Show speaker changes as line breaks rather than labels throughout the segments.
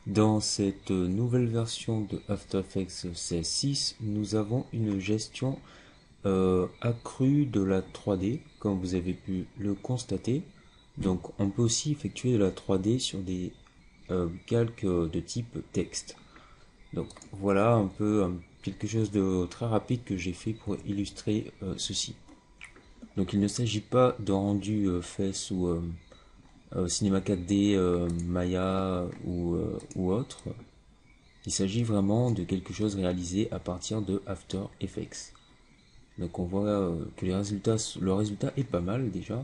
Dans cette nouvelle version de After Effects CS6, nous avons une gestion accrue de la 3D, comme vous avez pu le constater. Donc on peut aussi effectuer de la 3D sur des calques de type texte. Donc voilà un peu quelque chose de très rapide que j'ai fait pour illustrer ceci. Donc il ne s'agit pas de rendu fait sous Cinema 4D, Maya ou autre. Il s'agit vraiment de quelque chose réalisé à partir de After Effects. Donc on voit que le résultat est pas mal déjà.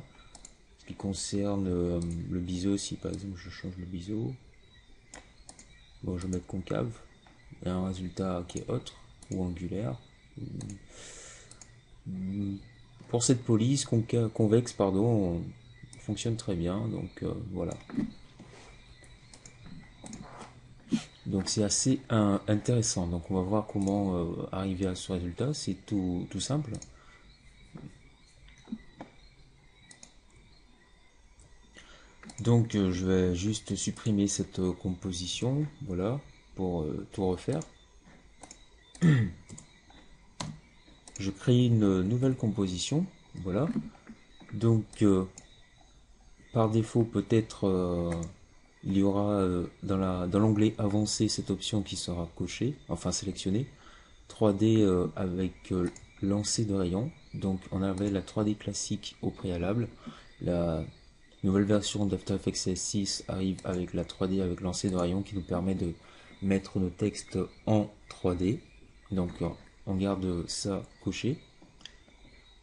Ce qui concerne le biseau, si par exemple je change le biseau, bon je vais mettre concave, et un résultat qui est autre ou angulaire. Pour cette police, convexe, pardon, fonctionne très bien, donc voilà. Donc c'est assez intéressant. Donc on va voir comment arriver à ce résultat. C'est tout simple. Donc je vais juste supprimer cette composition, voilà, pour tout refaire. Je crée une nouvelle composition, voilà. Donc par défaut peut-être il y aura dans l'onglet avancé cette option qui sera cochée, enfin sélectionnée. 3D avec lancer de rayon. Donc on avait la 3D classique au préalable. La nouvelle version d'After Effects CS6 arrive avec la 3D avec lancer de rayon qui nous permet de mettre nos textes en 3D. Donc on garde ça coché.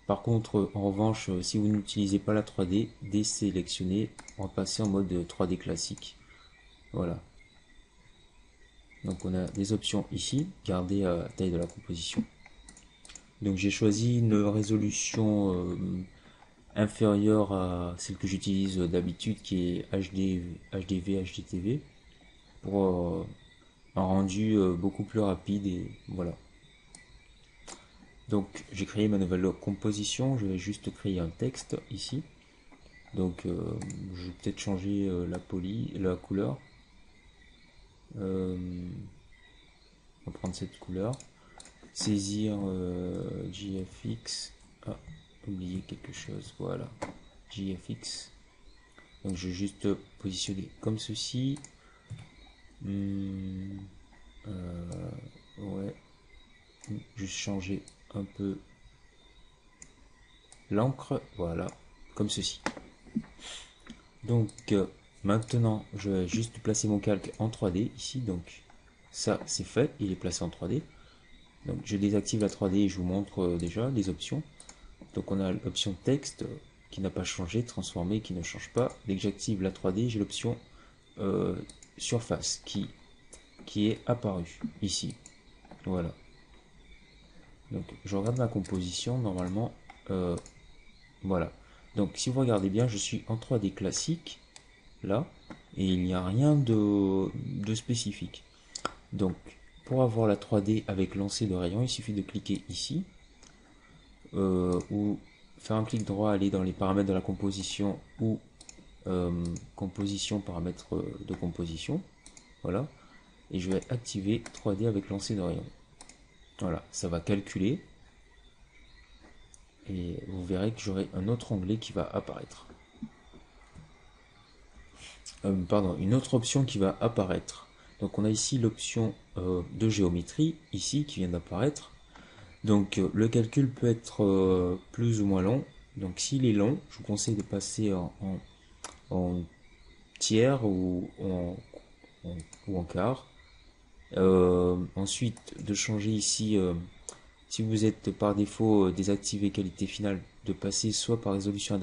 Par contre, en revanche, si vous n'utilisez pas la 3D, désélectionnez, on va passer en mode 3D classique. Voilà. Donc on a des options ici, garder la taille de la composition. Donc j'ai choisi une résolution inférieure à celle que j'utilise d'habitude qui est HDV, HDTV pour un rendu beaucoup plus rapide et voilà. Donc j'ai créé ma nouvelle composition, je vais juste créer un texte ici. Donc je vais peut-être changer la couleur. On va prendre cette couleur. Saisir JFX. Ah, oublié quelque chose, voilà. JFX. Donc je vais juste positionner comme ceci. Ouais. Juste changer un peu l'encre, voilà, comme ceci. Donc maintenant, je vais juste placer mon calque en 3D ici. Donc ça, c'est fait, il est placé en 3D. Donc je désactive la 3D et je vous montre déjà les options. Donc on a l'option texte qui n'a pas changé, transformé qui ne change pas. Dès que j'active la 3D, j'ai l'option surface qui est apparue ici. Voilà. Donc je regarde ma composition, normalement, voilà. Donc si vous regardez bien, je suis en 3D classique, là, et il n'y a rien de spécifique. Donc pour avoir la 3D avec lancer de rayon, il suffit de cliquer ici, ou faire un clic droit, aller dans les paramètres de la composition, ou composition, paramètres de composition, voilà, et je vais activer 3D avec lancer de rayon. Voilà, ça va calculer. Et vous verrez que j'aurai un autre onglet qui va apparaître. Pardon, une autre option qui va apparaître. Donc on a ici l'option de géométrie, ici, qui vient d'apparaître. Donc le calcul peut être plus ou moins long. Donc s'il est long, je vous conseille de passer en tiers ou en quart. Ensuite, de changer ici, si vous êtes par défaut désactivé qualité finale, de passer soit par résolution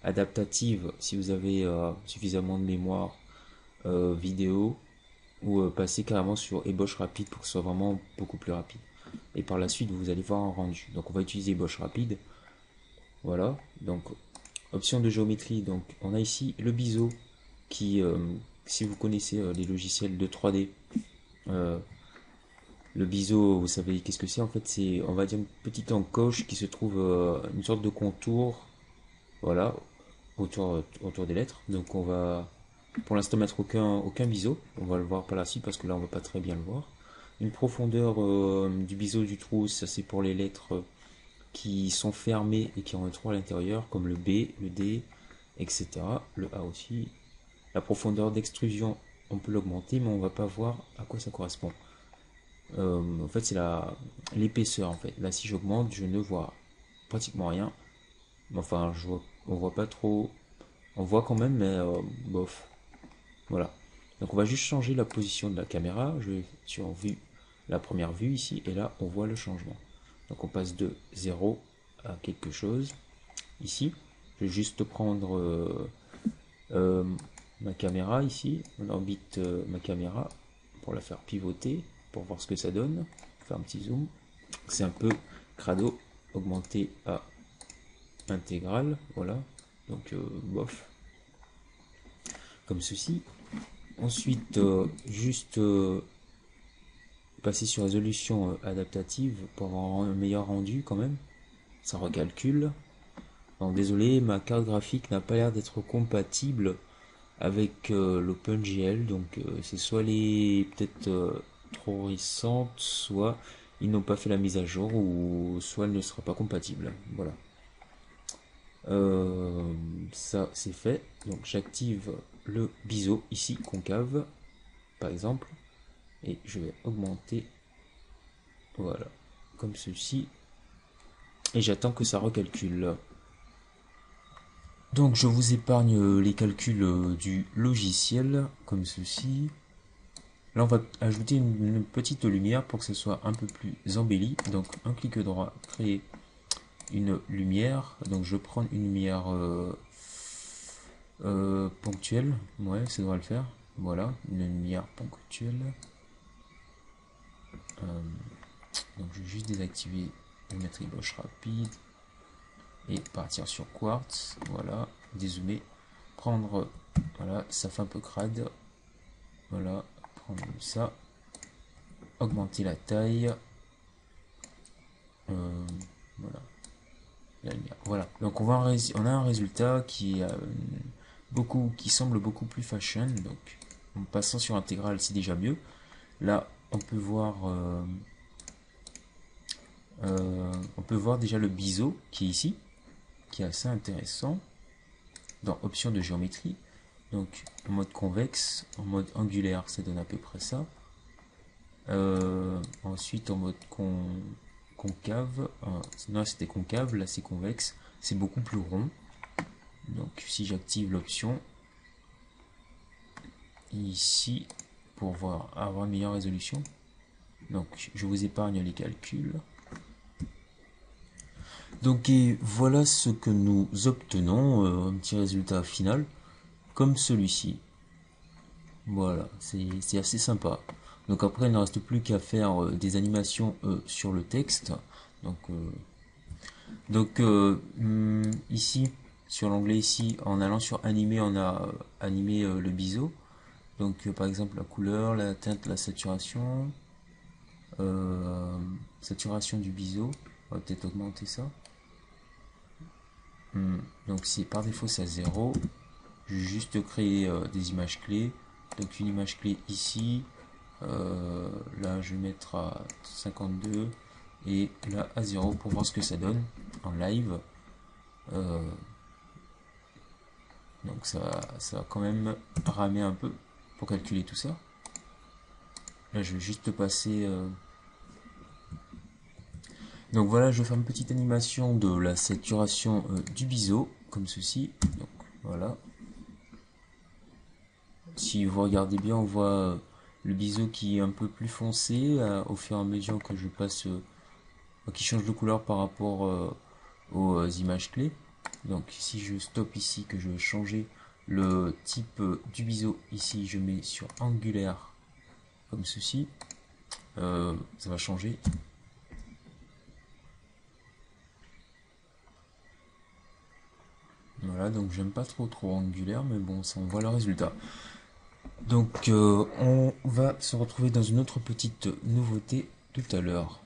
adaptative si vous avez suffisamment de mémoire vidéo, ou passer carrément sur ébauche rapide pour que ce soit vraiment beaucoup plus rapide. Et par la suite, vous allez voir un rendu. Donc on va utiliser ébauche rapide. Voilà. Donc option de géométrie. Donc on a ici le biseau qui, si vous connaissez les logiciels de 3D, le biseau, vous savez qu'est-ce que c'est en fait, c'est, on va dire, une petite encoche qui se trouve une sorte de contour, voilà, autour des lettres. Donc on va pour l'instant mettre aucun biseau. On va le voir par la suite parce que là on va pas très bien le voir. Une profondeur du biseau du trou, ça c'est pour les lettres qui sont fermées et qui ont un trou à l'intérieur, comme le B, le D, etc. Le A aussi. La profondeur d'extrusion, on peut l'augmenter, mais on va pas voir à quoi ça correspond. En fait, c'est l'épaisseur. En fait, là, si j'augmente, je ne vois pratiquement rien. Enfin, on voit pas trop. On voit quand même, mais bof. Voilà. Donc, on va juste changer la position de la caméra. Je vais sur vue, la première vue ici, et là, on voit le changement. Donc, on passe de 0 à quelque chose. Ici, je vais juste prendre ma caméra ici, on orbite ma caméra pour la faire pivoter, pour voir ce que ça donne, faire un petit zoom. C'est un peu crado, augmenté à intégral, voilà, donc bof, comme ceci. Ensuite, juste passer sur résolution adaptative pour avoir un meilleur rendu quand même, ça recalcule. Donc désolé, ma carte graphique n'a pas l'air d'être compatible avec l'OpenGL, donc c'est soit les peut-être trop récentes, soit ils n'ont pas fait la mise à jour, ou soit elle ne sera pas compatible. Voilà. Ça c'est fait. Donc j'active le biseau ici concave, par exemple, et je vais augmenter, voilà, comme ceci, et j'attends que ça recalcule. Donc je vous épargne les calculs du logiciel, comme ceci. Là, on va ajouter une petite lumière pour que ce soit un peu plus embelli. Donc, un clic droit, créer une lumière. Donc, je prends une lumière ponctuelle. Ouais, ça devrait le faire. Voilà, une lumière ponctuelle. Donc, je vais juste désactiver géométrie gauche rapide et partir sur quartz. Voilà, dézoomer, prendre. Voilà, ça fait un peu crade. Voilà, prendre ça. Augmenter la taille. Voilà. La lumière. Voilà. Donc on a un résultat qui semble beaucoup plus fashion. Donc en passant sur intégral, c'est déjà mieux. Là, on peut voir déjà le biseau qui est ici, qui est assez intéressant. Dans options de géométrie. Donc en mode convexe, en mode angulaire, ça donne à peu près ça. Ensuite en mode concave, non c'était concave, là c'est convexe, c'est beaucoup plus rond. Donc si j'active l'option ici pour avoir une meilleure résolution, donc je vous épargne les calculs. Donc et voilà ce que nous obtenons, un petit résultat final comme celui-ci. Voilà, c'est assez sympa. Donc après il ne reste plus qu'à faire des animations sur le texte. Donc ici, sur l'onglet ici, en allant sur animer, on a animé le biseau. Donc par exemple la couleur, la teinte, la saturation. Saturation du biseau. On va peut-être augmenter ça. Donc si par défaut c'est à 0, je vais juste créer des images clés. Donc une image clé ici. Là je vais mettre à 52 et là à 0 pour voir ce que ça donne en live. Donc ça va quand même ramer un peu pour calculer tout ça. Là je vais juste passer donc voilà, je vais faire une petite animation de la saturation du biseau comme ceci. Donc voilà, si vous regardez bien, on voit le biseau qui est un peu plus foncé au fur et à mesure que je passe qui change de couleur par rapport aux images clés. Donc si je stoppe ici, que je veux changer le type du biseau, ici je mets sur angulaire comme ceci, ça va changer. Voilà, donc j'aime pas trop angulaire, mais bon, ça on voit le résultat. Donc on va se retrouver dans une autre petite nouveauté tout à l'heure.